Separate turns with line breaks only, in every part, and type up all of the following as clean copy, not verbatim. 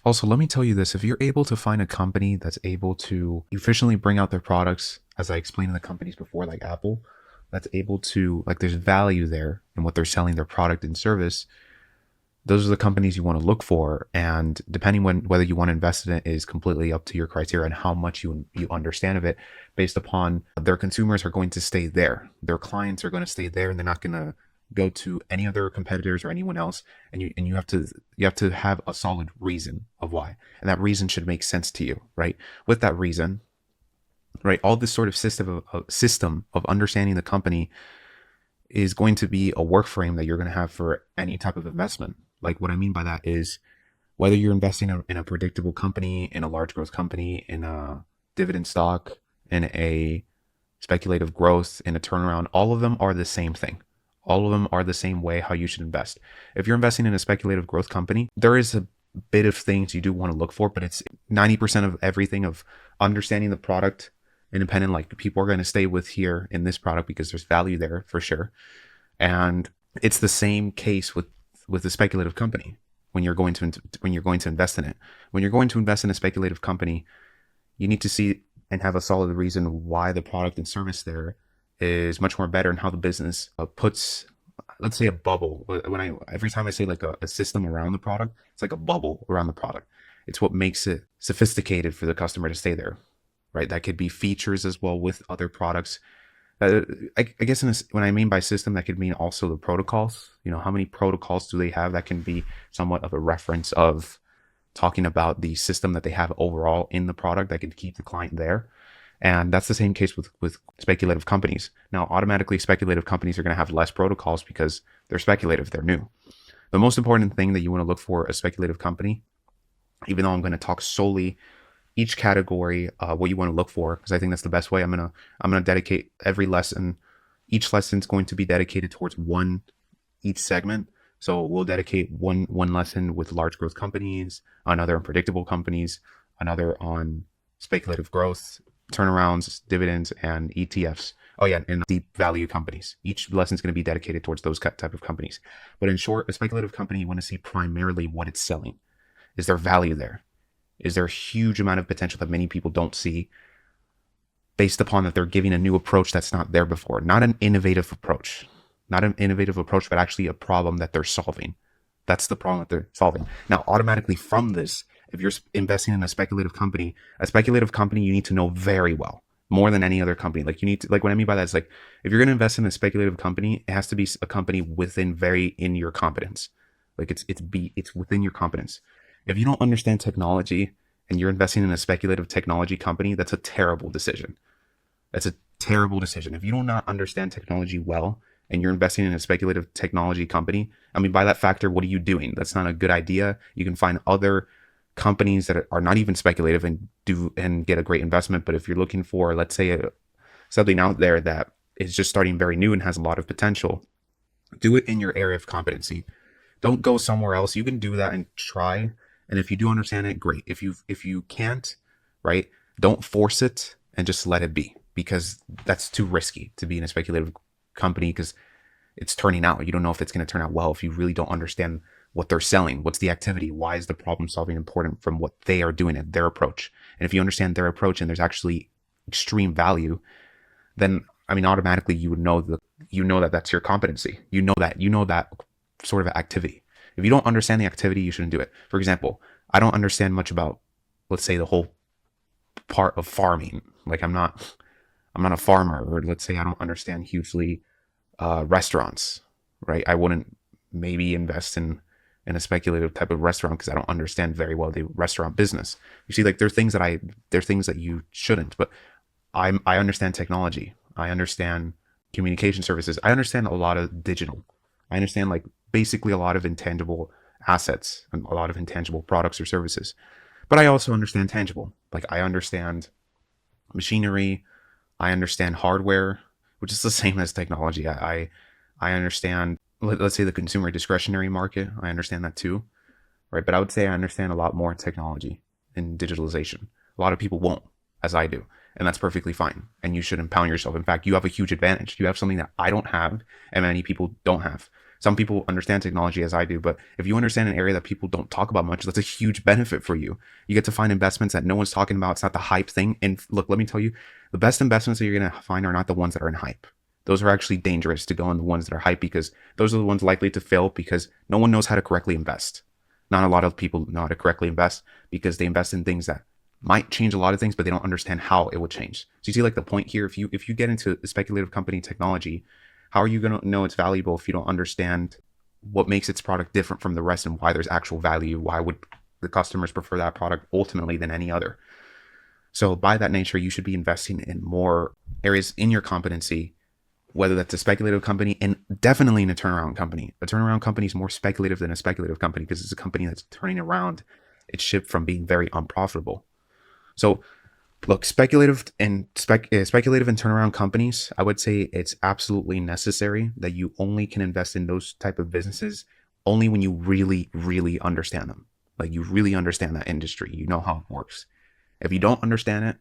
Also, let me tell you this, if you're able to find a company that's able to efficiently bring out their products, as I explained in the companies before, like Apple, that's able to, like, there's value there in what they're selling, their product and service, those are the companies you want to look for. And depending when whether you want to invest in it is completely up to your criteria and how much you understand of it. Based upon their consumers are going to stay there, their clients are going to stay there, and they're not going to go to any other competitors or anyone else. And you have to have a solid reason of why, and that reason should make sense to you, right? With that reason, right, all this sort of system of understanding the company is going to be a work frame that you're going to have for any type of investment. Like, what I mean by that is whether you're investing in a predictable company, in a large growth company, in a dividend stock, in a speculative growth, in a turnaround, all of them are the same thing. All of them are the same way how you should invest. If you're investing in a speculative growth company, there is a bit of things you do want to look for, but it's 90% of everything of understanding the product independent. Like, people are going to stay with here in this product because there's value there for sure. And it's the same case with a speculative company when you're going to invest in it. When you're going to invest in a speculative company, you need to see and have a solid reason why the product and service there is much more better, and how the business puts, let's say, a bubble. Every time I say like a system around the product, it's like a bubble around the product. It's what makes it sophisticated for the customer to stay there, right? That could be features as well with other products. I guess when I mean by system, that could mean also the protocols. You know, how many protocols do they have? That can be somewhat of a reference of talking about the system that they have overall in the product that can keep the client there. And that's the same case with speculative companies. Now, automatically, speculative companies are going to have less protocols because they're speculative, they're new. The most important thing that you want to look for a speculative company, even though I'm going to talk solely each category, what you want to look for, because I think that's the best way. I'm gonna dedicate every lesson. Each lesson is going to be dedicated towards each segment. So we'll dedicate one lesson with large growth companies, another on predictable companies, another on speculative growth, turnarounds, dividends, and ETFs. Oh yeah, and deep value companies. Each lesson is going to be dedicated towards those type of companies. But in short, a speculative company, you want to see primarily what it's selling. Is there value there? Is there a huge amount of potential that many people don't see, based upon that they're giving a new approach that's not there before? Not an innovative approach, but actually a problem that they're solving. That's the problem that they're solving. Now, automatically from this, if you're investing in a speculative company, you need to know very well, more than any other company. Like, you need to, like, what I mean by that is, like, if you're going to invest in a speculative company, it has to be a company in your competence. Like, it's within your competence. If you don't understand technology and you're investing in a speculative technology company, that's a terrible decision. That's a terrible decision. If you do not understand technology well and you're investing in a speculative technology company, I mean, by that factor, what are you doing? That's not a good idea. You can find other companies that are not even speculative and get a great investment. But if you're looking for, let's say, something out there that is just starting very new and has a lot of potential, do it in your area of competency. Don't go somewhere else. You can do that and try. And if you do understand it, great. If you can't, right, don't force it and just let it be, because that's too risky to be in a speculative company, because it's turning out. You don't know if it's going to turn out well if you really don't understand what they're selling. What's the activity? Why is the problem solving important from what they are doing at their approach? And if you understand their approach and there's actually extreme value, then, I mean, automatically you would know that that's your competency. You know that sort of activity. If you don't understand the activity, you shouldn't do it. For example, I don't understand much about, let's say, the whole part of farming. Like, I'm not a farmer. Or let's say I don't understand hugely restaurants, right? I wouldn't maybe invest in a speculative type of restaurant because I don't understand very well the restaurant business. You see, like, there are things that you shouldn't, but I understand technology. I understand communication services. I understand a lot of digital. I understand, like, basically a lot of intangible assets and a lot of intangible products or services. But I also understand tangible. Like, I understand machinery. I understand hardware, which is the same as technology. I understand, let's say, the consumer discretionary market. I understand that too, right? But I would say I understand a lot more technology and digitalization. A lot of people won't, as I do. And that's perfectly fine. And you should empower yourself. In fact, you have a huge advantage. You have something that I don't have and many people don't have. Some people understand technology as I do, but if you understand an area that people don't talk about much, that's a huge benefit for you. You get to find investments that no one's talking about. It's not the hype thing. And look, let me tell you, the best investments that you're going to find are not the ones that are in hype. Those are actually dangerous to go in the ones that are hype, because those are the ones likely to fail because no one knows how to correctly invest. Not a lot of people know how to correctly invest because they invest in things that might change a lot of things, but they don't understand how it will change. So you see like the point here, if you get into a speculative company technology, how are you going to know it's valuable if you don't understand what makes its product different from the rest and why there's actual value? Why would the customers prefer that product ultimately than any other? So by that nature, you should be investing in more areas in your competency, whether that's a speculative company and definitely in a turnaround company. A turnaround company is more speculative than a speculative company because it's a company that's turning around its ship from being very unprofitable. So look, speculative and turnaround companies, I would say it's absolutely necessary that you only can invest in those type of businesses only when you really, really understand them. Like you really understand that industry, you know how it works. If you don't understand it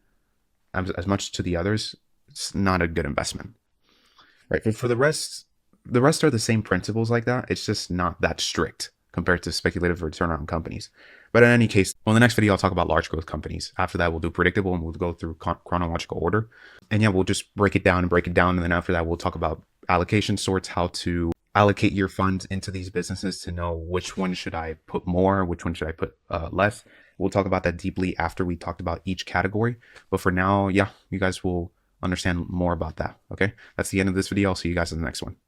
as much to the others, it's not a good investment, right? But for the rest are the same principles like that. It's just not that strict compared to speculative or turnaround companies. But in any case, well, in the next video, I'll talk about large growth companies. After that, we'll do predictable and we'll go through chronological order. And yeah, we'll just break it down. And then after that, we'll talk about allocation sorts, how to allocate your funds into these businesses to know which one should I put more, which one should I put less. We'll talk about that deeply after we talked about each category. But for now, yeah, you guys will understand more about that. Okay, that's the end of this video. I'll see you guys in the next one.